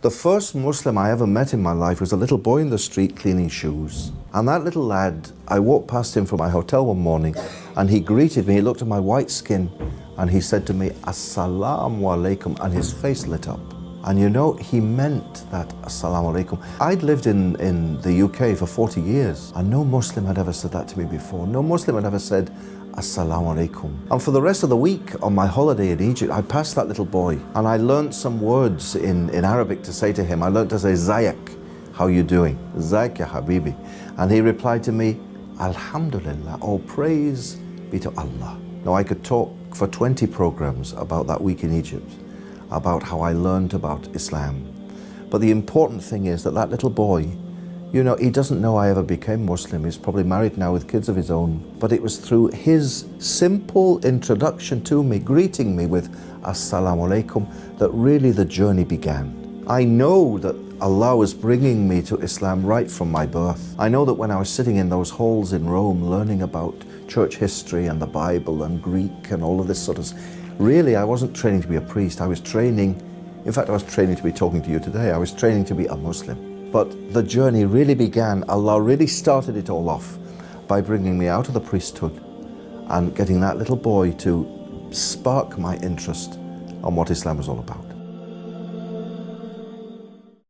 The first Muslim I ever met in my life was a little boy in the street cleaning shoes. And that little lad, I walked past him from my hotel one morning and he greeted me, he looked at my white skin and he said to me, Assalamu alaikum, and his face lit up. And you know, he meant that Assalamu alaikum. I'd lived in the UK for 40 years and no Muslim had ever said that to me before. No Muslim had ever said, Assalamu alaikum. And for the rest of the week on my holiday in Egypt, I passed that little boy and I learned some words in Arabic to say to him. I learned to say, Zayak, how you doing? Zayak ya habibi. And he replied to me, Alhamdulillah, all praise be to Allah. Now I could talk for 20 programs about that week in Egypt, about how I learned about Islam. But the important thing is that that little boy, you know, he doesn't know I ever became Muslim. He's probably married now with kids of his own. But it was through his simple introduction to me, greeting me with Assalamu alaikum, that really the journey began. I know that Allah was bringing me to Islam right from my birth. I know that when I was sitting in those halls in Rome learning about church history and the Bible and Greek and all of this sort of, really I wasn't training to be a priest. I was training, in fact I was training to be talking to you today. I was training to be a Muslim. But the journey really began, Allah really started it all off by bringing me out of the priesthood and getting that little boy to spark my interest on what Islam was all about.